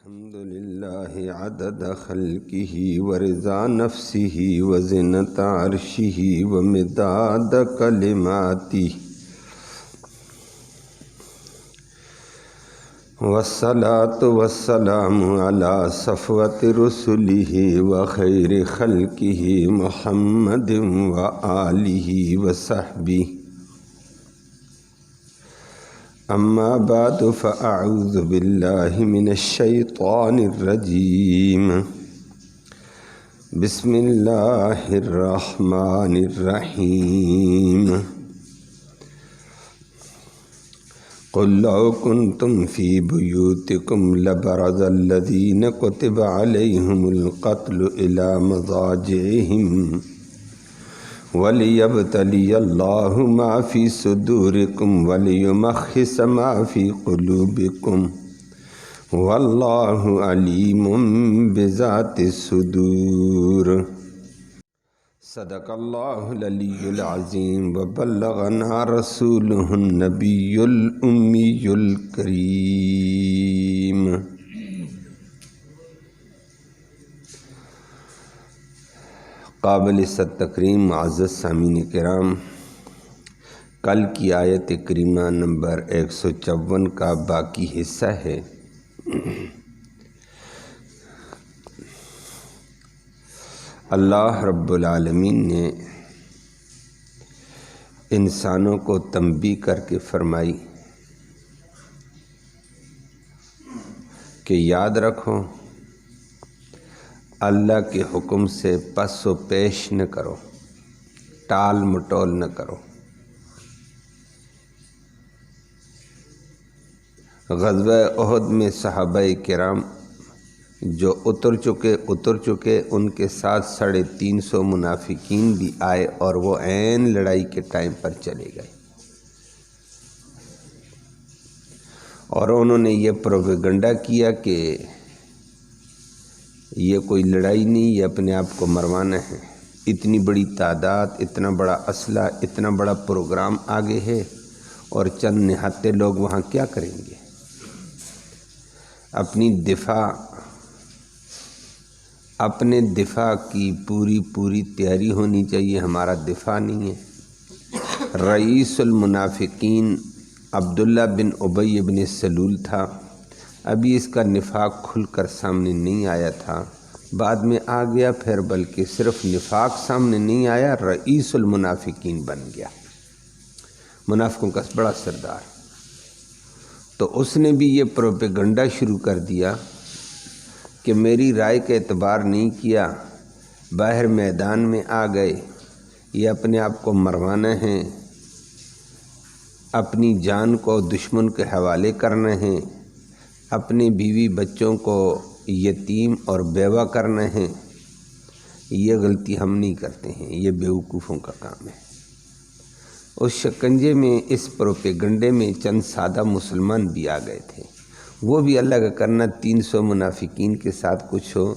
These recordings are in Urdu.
الحمد لله عدد خلقه ورضا نفسه وزنة عرشه ومداد كلماته والصلاة والسلام على صفوة رسله وخير خلقه محمد وآله وصحبه اما بعد فاعوذ باللہ من الشیطان الرجیم بسم اللہ الرحمن الرحیم قل لو کنتم فی بیوتکم لبرز الذین کتب علیہم القتل الی مضاجعہم وَلِيَبْتَلِيَ اللَّهُ مَا فِي صُدُورِكُمْ وَلِيُمَحِّصَ مَا فِي قُلُوبِكُمْ وَاللَّهُ عَلِيمٌ بِذَاتِ الصُّدُورِ صدق اللہ العلی العظیم وبلغنا رسولہ النبی الامی الکریم۔ قابل عزت تکریم معزز سامعین کرام، کل کی آیت کریمہ نمبر 154 کا باقی حصہ ہے۔ اللہ رب العالمین نے انسانوں کو تنبیہ کر کے فرمائی کہ یاد رکھو اللہ کے حکم سے پس و پیش نہ کرو، ٹال مٹول نہ کرو۔ غزوہ احد میں صحابہ کرام جو اتر چکے ان کے ساتھ 350 منافقین بھی آئے اور وہ عین لڑائی کے ٹائم پر چلے گئے، اور انہوں نے یہ پروپیگنڈا کیا کہ یہ کوئی لڑائی نہیں، یہ اپنے آپ کو مروانا ہے۔ اتنی بڑی تعداد، اتنا بڑا اسلحہ، اتنا بڑا پروگرام آگے ہے، اور چند نہاتے لوگ وہاں کیا کریں گے؟ اپنے دفاع کی پوری تیاری ہونی چاہیے۔ ہمارا دفاع نہیں ہے۔ رئیس المنافقین عبداللہ بن ابی بن سلول تھا، ابھی اس کا نفاق کھل کر سامنے نہیں آیا تھا، بعد میں آ گیا، پھر بلکہ صرف نفاق سامنے نہیں آیا، رئیس المنافقین بن گیا، منافقوں کا بڑا سردار۔ تو اس نے بھی یہ پروپیگنڈا شروع کر دیا کہ میری رائے کا اعتبار نہیں کیا، باہر میدان میں آ گئے، یہ اپنے آپ کو مروانا ہے، اپنی جان کو دشمن کے حوالے کرنا ہے، اپنے بیوی بچوں کو یتیم اور بیوہ کرنا ہے۔ یہ غلطی ہم نہیں کرتے ہیں، یہ بیوقوفوں کا کام ہے۔ اس شکنجے میں، اس پروپیگنڈے میں چند سادہ مسلمان بھی آ گئے تھے، وہ بھی اللہ کا کرنا 300 منافقین کے ساتھ کچھ ہو،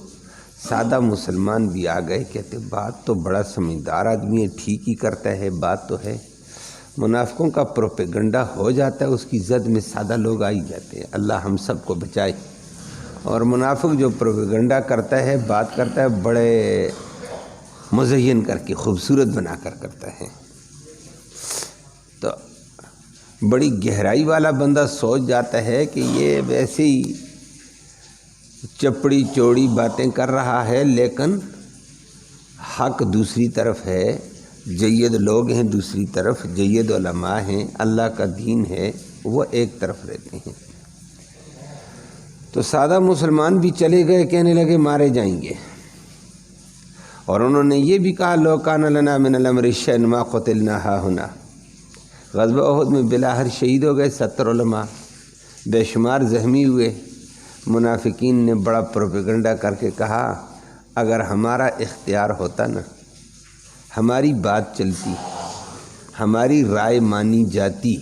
سادہ مسلمان بھی آ گئے، کہتے بات تو بڑا سمجھدار آدمی ہے، ٹھیک ہی کرتا ہے، بات تو ہے۔ منافقوں کا پروپیگنڈا ہو جاتا ہے، اس کی زد میں سادہ لوگ آ ہی جاتے ہیں، اللہ ہم سب کو بچائے۔ اور منافق جو پروپیگنڈا کرتا ہے، بات کرتا ہے، بڑے مزین کر کے، خوبصورت بنا کر کرتا ہے۔ تو بڑی گہرائی والا بندہ سوچ جاتا ہے کہ یہ ویسے ہی چپڑی چوڑی باتیں کر رہا ہے، لیکن حق دوسری طرف ہے، جید لوگ ہیں دوسری طرف، جید علماء ہیں، اللہ کا دین ہے، وہ ایک طرف رہتے ہیں۔ تو سادہ مسلمان بھی چلے گئے، کہنے لگے مارے جائیں گے، اور انہوں نے یہ بھی کہا لو کان لنا من الامر شیء ما قتلنا ہاہنا۔ غزوہ احد میں بلاخر شہید ہو گئے 70 علماء، بے شمار زخمی ہوئے۔ منافقین نے بڑا پروپیگنڈا کر کے کہا اگر ہمارا اختیار ہوتا نا، ہماری بات چلتی، ہماری رائے مانی جاتی،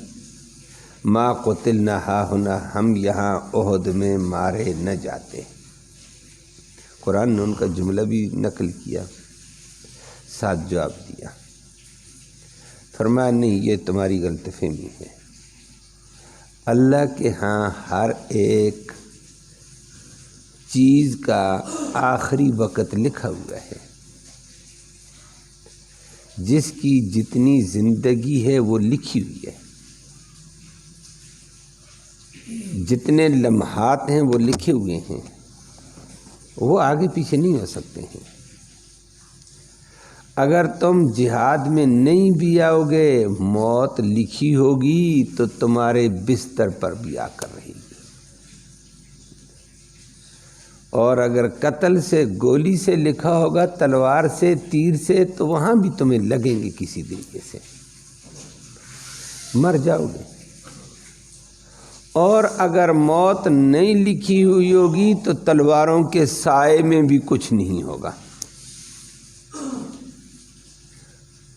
ما قتلنا ہاہنا، ہم یہاں احد میں مارے نہ جاتے۔ قرآن نے ان کا جملہ بھی نقل کیا، ساتھ جواب دیا، فرمایا نہیں، یہ تمہاری غلط فہمی ہے۔ اللہ کے ہاں ہر ایک چیز کا آخری وقت لکھا ہوا ہے، جس کی جتنی زندگی ہے وہ لکھی ہوئی ہے، جتنے لمحات ہیں وہ لکھے ہوئے ہیں، وہ آگے پیچھے نہیں ہو سکتے ہیں۔ اگر تم جہاد میں نہیں بھی آؤ گے، موت لکھی ہوگی تو تمہارے بستر پر بھی آ کر رہے گی، اور اگر قتل سے، گولی سے لکھا ہوگا، تلوار سے، تیر سے، تو وہاں بھی تمہیں لگیں گے کسی طریقے سے، مر جاؤ گے۔ اور اگر موت نہیں لکھی ہوئی ہوگی تو تلواروں کے سائے میں بھی کچھ نہیں ہوگا،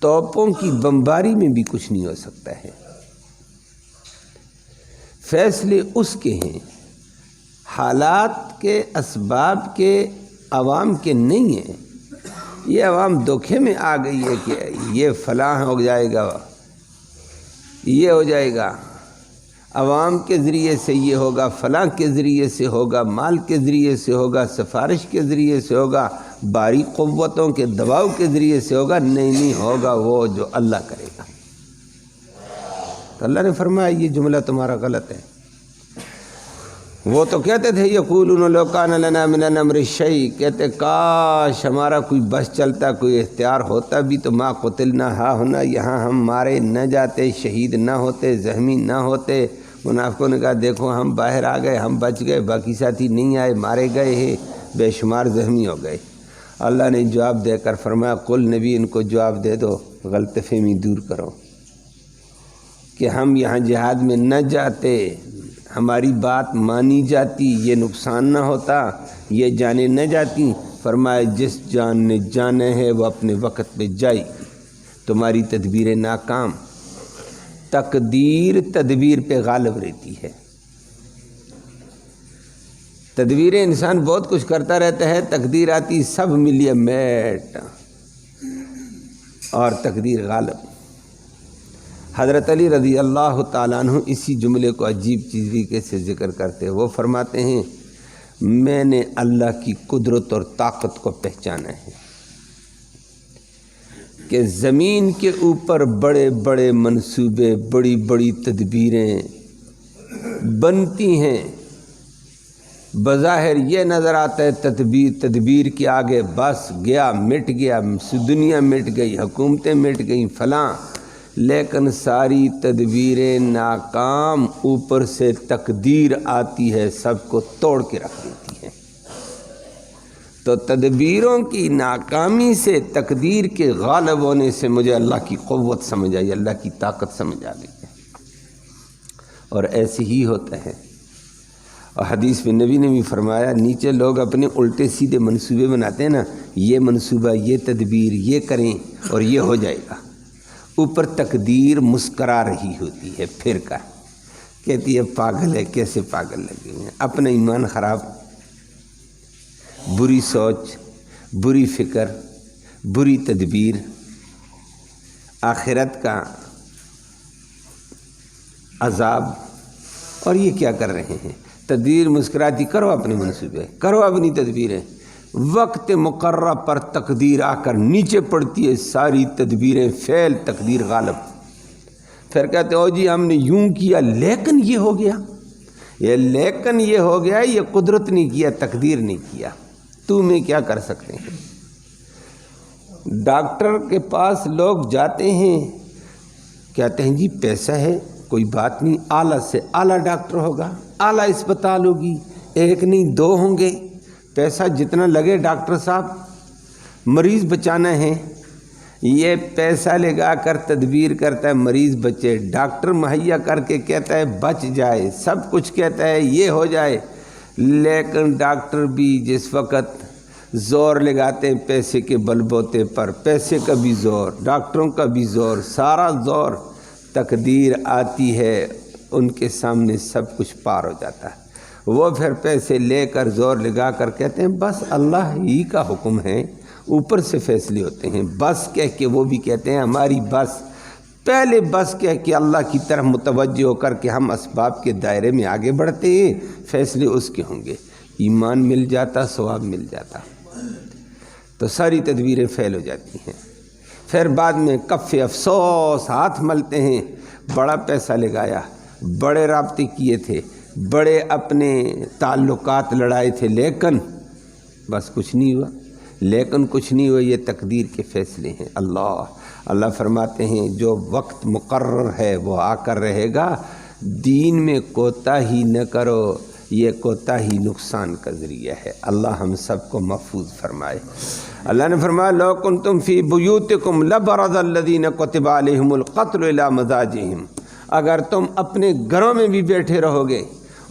توپوں کی بمباری میں بھی کچھ نہیں ہو سکتا ہے۔ فیصلے اس کے ہیں، حالات کے، اسباب کے، عوام کے نہیں ہیں۔ یہ عوام دھوکے میں آ گئی ہے کہ یہ فلاں ہو جائے گا، یہ ہو جائے گا، عوام کے ذریعے سے یہ ہوگا، فلاں کے ذریعے سے ہوگا، مال کے ذریعے سے ہوگا، سفارش کے ذریعے سے ہوگا، باری قوتوں کے دباؤ کے ذریعے سے ہوگا۔ نہیں ہوگا، وہ جو اللہ کرے گا۔ تو اللہ نے فرمایا یہ جملہ تمہارا غلط ہے۔ وہ تو کہتے تھے یقولون لو کان لنا من الامر شیء، کہتے کاش ہمارا کوئی بس چلتا، کوئی اختیار ہوتا بھی تو ما قتلنا ہا ہونا، یہاں ہم مارے نہ جاتے، شہید نہ ہوتے، زخمی نہ ہوتے۔ منافقوں نے کہا دیکھو ہم باہر آ گئے، ہم بچ گئے، باقی ساتھی نہیں آئے، مارے گئے ہیں، بے شمار زخمی ہو گئے۔ اللہ نے جواب دے کر فرمایا قل، نبی ان کو جواب دے دو، غلط فہمی دور کرو کہ ہم یہاں جہاد میں نہ جاتے، ہماری بات مانی جاتی، یہ نقصان نہ ہوتا، یہ جانیں نہ جاتی۔ فرمایا جس جان نے جانا ہے وہ اپنے وقت پہ جائے گی، تمہاری تدبیریں ناکام۔ تقدیر تدبیر پہ غالب رہتی ہے۔ تدبیریں انسان بہت کچھ کرتا رہتا ہے، تقدیر آتی سب ملیے میٹ، اور تقدیر غالب۔ حضرت علی رضی اللہ تعالیٰ عنہ اسی جملے کو عجیب طریقے سے ذکر کرتے ہیں۔ وہ فرماتے ہیں میں نے اللہ کی قدرت اور طاقت کو پہچانا ہے کہ زمین کے اوپر بڑے بڑے منصوبے، بڑی بڑی تدبیریں بنتی ہیں، بظاہر یہ نظر آتا ہے تدبیر کے آگے بس گیا، مٹ گیا، دنیا مٹ گئی، حکومتیں مٹ گئیں، فلاں، لیکن ساری تدبیریں ناکام، اوپر سے تقدیر آتی ہے سب کو توڑ کے رکھ دیتی ہے۔ تو تدبیروں کی ناکامی سے، تقدیر کے غالب ہونے سے مجھے اللہ کی قوت سمجھ آئی، اللہ کی طاقت سمجھ آ گئی ہے، اور ایسے ہی ہوتا ہے۔ اور حدیث میں نبی نے بھی فرمایا نیچے لوگ اپنے الٹے سیدھے منصوبے بناتے ہیں نا، یہ منصوبہ، یہ تدبیر، یہ کریں اور یہ ہو جائے گا، اوپر تقدیر مسکرا رہی ہوتی ہے پھر کر، کہتی ہے پاگل ہے، کیسے پاگل لگے ہوئے ہیں، اپنا ایمان خراب، بری سوچ، بری فکر، بری تدبیر، آخرت کا عذاب، اور یہ کیا کر رہے ہیں؟ تدبیر مسکراتی، کرو اپنے منصوبے، کرو اپنی تدبیریں، وقت مقررہ پر تقدیر آ کر نیچے پڑتی ہے، ساری تدبیریں فیل، تقدیر غالب۔ پھر کہتے ہو جی ہم نے یوں کیا لیکن یہ ہو گیا، یہ لیکن یہ ہو گیا، یہ قدرت نہیں کیا، تقدیر نہیں کیا، تمہیں کیا کر سکتے ہیں؟ ڈاکٹر کے پاس لوگ جاتے ہیں، کہتے ہیں جی پیسہ ہے، کوئی بات نہیں، اعلیٰ سے اعلیٰ ڈاکٹر ہوگا، اعلیٰ اسپتال ہوگی، ایک نہیں دو ہوں گے، پیسہ جتنا لگے ڈاکٹر صاحب، مریض بچانا ہے، یہ پیسہ لگا کر تدبیر کرتا ہے مریض بچے، ڈاکٹر مہیا کر کے کہتا ہے بچ جائے، سب کچھ کہتا ہے یہ ہو جائے، لیکن ڈاکٹر بھی جس وقت زور لگاتے ہیں پیسے کے بل بوتے پر، پیسے کا بھی زور، ڈاکٹروں کا بھی زور، سارا زور، تقدیر آتی ہے ان کے سامنے سب کچھ پار ہو جاتا ہے۔ وہ پھر پیسے لے کر زور لگا کر کہتے ہیں بس اللہ ہی کا حکم ہے، اوپر سے فیصلے ہوتے ہیں، بس کہہ کے وہ بھی کہتے ہیں ہماری بس، پہلے بس کہہ کے اللہ کی طرف متوجہ ہو کر کے ہم اسباب کے دائرے میں آگے بڑھتے ہیں، فیصلے اس کے ہوں گے۔ ایمان مل جاتا، ثواب مل جاتا، تو ساری تدبیریں فیل ہو جاتی ہیں۔ پھر بعد میں کف افسوس، ہاتھ ملتے ہیں، بڑا پیسہ لگایا، بڑے رابطے کیے تھے، بڑے اپنے تعلقات لڑائے تھے، لیکن بس کچھ نہیں ہوا، لیکن کچھ نہیں ہوا۔ یہ تقدیر کے فیصلے ہیں۔ اللہ فرماتے ہیں جو وقت مقرر ہے وہ آ کر رہے گا، دین میں کوتاہی نہ کرو، یہ کوتاہی نقصان کا ذریعہ ہے۔ اللہ ہم سب کو محفوظ فرمائے۔ اللہ نے فرمایا لو کنتم فی بیوتکم لبرز الذین کتب علیہم القتل الی مضاجعہم، اگر تم اپنے گھروں میں بھی بیٹھے رہو گے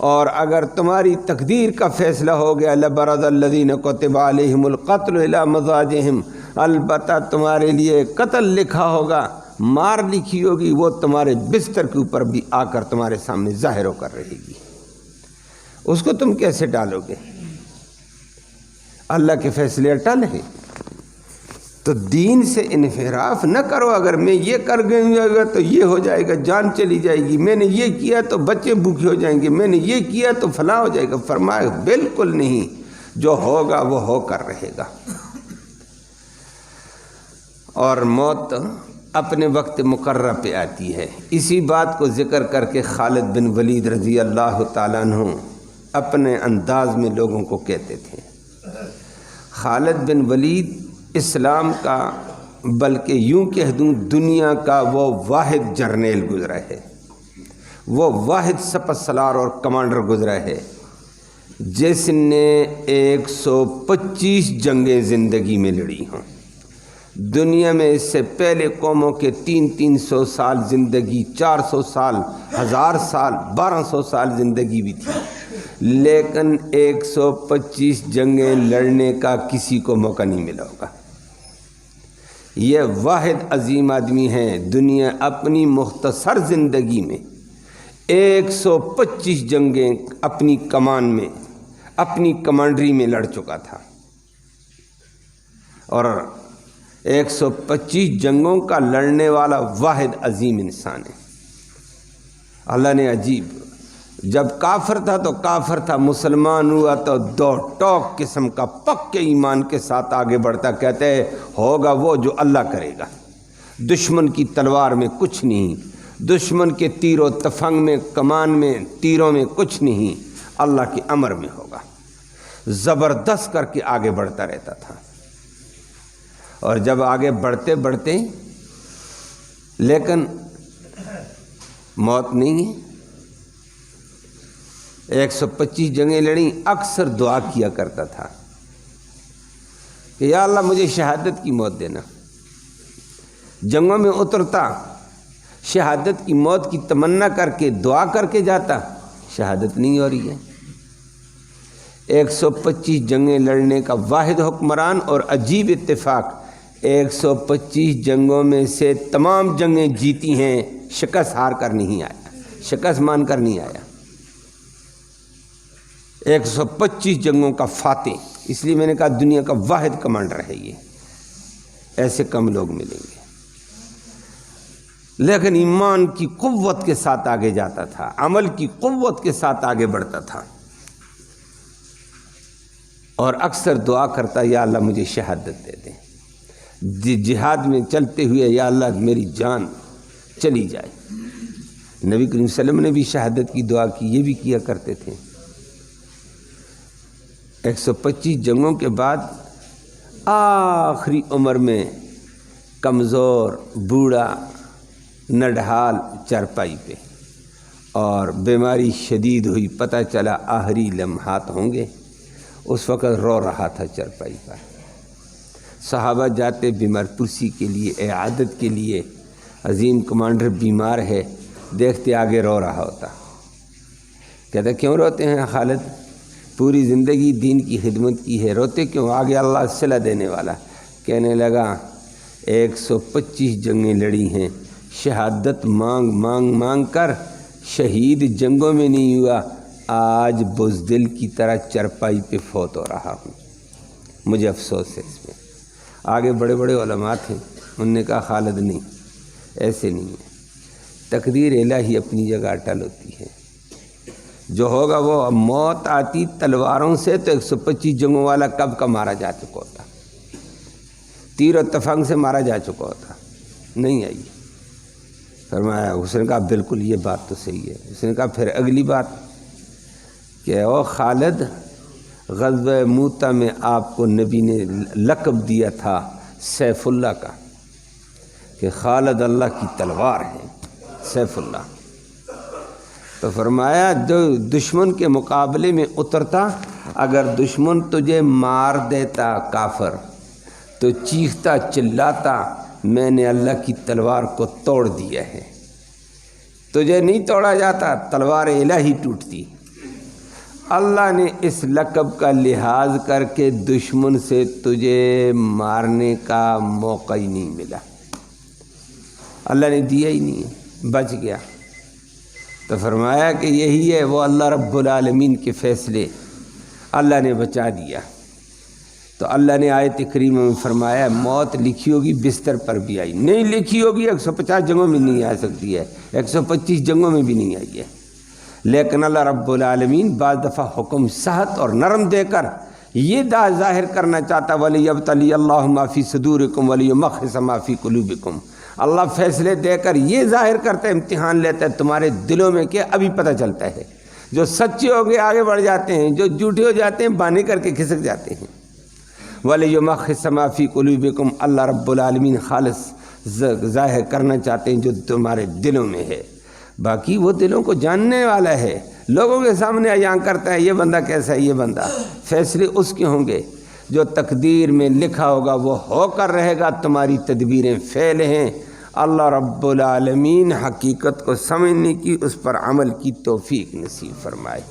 اور اگر تمہاری تقدیر کا فیصلہ ہو گیا، لبرز الذین کتب علیہم القتل الی مضاجعہم، البتہ تمہارے لیے قتل لکھا ہوگا، مار لکھی ہوگی، وہ تمہارے بستر کے اوپر بھی آ کر تمہارے سامنے ظاہر ہو کر رہے گی، اس کو تم کیسے ڈالو گے؟ اللہ کے فیصلے اٹل ہیں، تو دین سے انحراف نہ کرو۔ اگر میں یہ کر گیا تو یہ ہو جائے گا، جان چلی جائے گی، میں نے یہ کیا تو بچے بھوکے ہو جائیں گے، میں نے یہ کیا تو فلاں ہو جائے گا۔ فرمایا بالکل نہیں، جو ہوگا وہ ہو کر رہے گا۔ اور موت اپنے وقت مقررہ پہ آتی ہے۔ اسی بات کو ذکر کر کے خالد بن ولید رضی اللہ تعالیٰ عنہ اپنے انداز میں لوگوں کو کہتے تھے۔ خالد بن ولید اسلام کا، بلکہ یوں کہہ دوں دنیا کا وہ واحد جرنیل گزرا ہے، وہ واحد سپہ سالار اور کمانڈر گزرا ہے جس نے 125 جنگیں زندگی میں لڑی ہوں۔ دنیا میں اس سے پہلے قوموں کے 300 سال زندگی، 400 سال، 1000 سال، 1200 سال زندگی بھی تھی، لیکن 125 جنگیں لڑنے کا کسی کو موقع نہیں ملا ہوگا۔ یہ واحد عظیم آدمی ہیں، دنیا اپنی مختصر زندگی میں 125 جنگیں اپنی کمان میں، اپنی کمانڈری میں لڑ چکا تھا، اور 125 جنگوں کا لڑنے والا واحد عظیم انسان ہے۔ اللہ نے عجیب، جب کافر تھا تو کافر تھا، مسلمان ہوا تو دو ٹوک قسم کا پکے ایمان کے ساتھ آگے بڑھتا، کہتے ہیں ہوگا وہ جو اللہ کرے گا۔ دشمن کی تلوار میں کچھ نہیں، دشمن کے تیر و تفنگ میں، کمان میں، تیروں میں کچھ نہیں، اللہ کے امر میں ہوگا۔ زبردست کر کے آگے بڑھتا رہتا تھا، اور جب آگے بڑھتے بڑھتے لیکن موت نہیں ہے، 125 جنگیں لڑیں، اکثر دعا کیا کرتا تھا کہ یا اللہ مجھے شہادت کی موت دینا۔ جنگوں میں اترتا، شہادت کی موت کی تمنا کر کے دعا کر کے جاتا، شہادت نہیں ہو رہی ہے۔ 125 جنگیں لڑنے کا واحد حکمران، اور عجیب اتفاق 125 جنگوں میں سے تمام جنگیں جیتی ہیں، شکست ہار کر نہیں آیا، شکست مان کر نہیں آیا۔ 125 جنگوں کا فاتح، اس لیے میں نے کہا دنیا کا واحد کمانڈر ہے یہ، ایسے کم لوگ ملیں گے، لیکن ایمان کی قوت کے ساتھ آگے جاتا تھا، عمل کی قوت کے ساتھ آگے بڑھتا تھا، اور اکثر دعا کرتا یا اللہ مجھے شہادت دے دیں، جہاد میں چلتے ہوئے یا اللہ میری جان چلی جائے۔ نبی کریم صلی اللہ علیہ وسلم نے بھی شہادت کی دعا کی، یہ بھی کیا کرتے تھے۔ 125 جنگوں کے بعد آخری عمر میں کمزور، بوڑھا، نڈھال چارپائی پہ، اور بیماری شدید ہوئی، پتہ چلا آخری لمحات ہوں گے، اس وقت رو رہا تھا چارپائی پر۔ صحابہ جاتے بیمار پرسی کے لیے، اعادت کے لیے، عظیم کمانڈر بیمار ہے، دیکھتے آگے رو رہا ہوتا، کہتا کیوں روتے ہیں خالد؟ پوری زندگی دین کی خدمت کی ہے، روتے کیوں؟ آگے اللہ صلہ دینے والا۔ کہنے لگا 125 جنگیں لڑی ہیں، شہادت مانگ مانگ مانگ کر شہید جنگوں میں نہیں ہوا، آج بزدل کی طرح چرپائی پہ فوت ہو رہا ہوں، مجھے افسوس ہے اس میں۔ آگے بڑے بڑے علماء تھے، انہوں نے کہا خالد نہیں، ایسے نہیں ہے، تقدیر الہی اپنی جگہ اٹل ہوتی ہے، جو ہوگا وہ موت آتی تلواروں سے تو 125 جنگوں والا کب کا مارا جا چکا ہوتا، تیر و تفنگ سے مارا جا چکا ہوتا، نہیں آئی۔ فرمایا، اس نے کہا بالکل یہ بات تو صحیح ہے۔ اس نے کہا پھر اگلی بات کہ او خالد، غزوہ موتا میں آپ کو نبی نے لقب دیا تھا سیف اللہ کا، کہ خالد اللہ کی تلوار ہے، سیف اللہ۔ تو فرمایا جو دشمن کے مقابلے میں اترتا، اگر دشمن تجھے مار دیتا کافر تو چیختا چلاتا میں نے اللہ کی تلوار کو توڑ دیا ہے، تجھے نہیں توڑا جاتا، تلوار الہی ٹوٹتی۔ اللہ نے اس لقب کا لحاظ کر کے دشمن سے تجھے مارنے کا موقع ہی نہیں ملا، اللہ نے دیا ہی نہیں، بچ گیا۔ تو فرمایا کہ یہی ہے وہ اللہ رب العالمین کے فیصلے، اللہ نے بچا دیا۔ تو اللہ نے آیت کریمہ میں فرمایا موت لکھی ہوگی بستر پر بھی آئی، نہیں لکھی ہوگی 150 جنگوں میں نہیں آ سکتی ہے، 125 جنگوں میں بھی نہیں آئی ہے، لیکن اللہ رب العالمین بعض دفعہ حکم سخت اور نرم دے کر یہ ظاہر کرنا چاہتا وَلِيَبْتَلِيَ اللَّهُ مَا فِي صُدُورِكُمْ وَلِيُمَحِّصَ مَا فِي قُلُوبِكُمْ۔ اللہ فیصلے دے کر یہ ظاہر کرتا ہے، امتحان لیتا ہے تمہارے دلوں میں کہ ابھی پتہ چلتا ہے، جو سچے ہو گئے آگے بڑھ جاتے ہیں، جو جھوٹے ہو جاتے ہیں بانے کر کے کھسک جاتے ہیں۔ وَلِيُمَحِّصَ مَا فِي قُلُوبِكُمْ، اللہ رب العالمین خالص ظاہر کرنا چاہتے ہیں جو تمہارے دلوں میں ہے، باقی وہ دلوں کو جاننے والا ہے، لوگوں کے سامنے عیاں کرتا ہے یہ بندہ کیسا ہے، یہ بندہ، فیصلے اس کے ہوں گے، جو تقدیر میں لکھا ہوگا وہ ہو کر رہے گا، تمہاری تدبیریں فعل ہیں۔ اللہ رب العالمین حقیقت کو سمجھنے کی، اس پر عمل کی توفیق نصیب فرمائے۔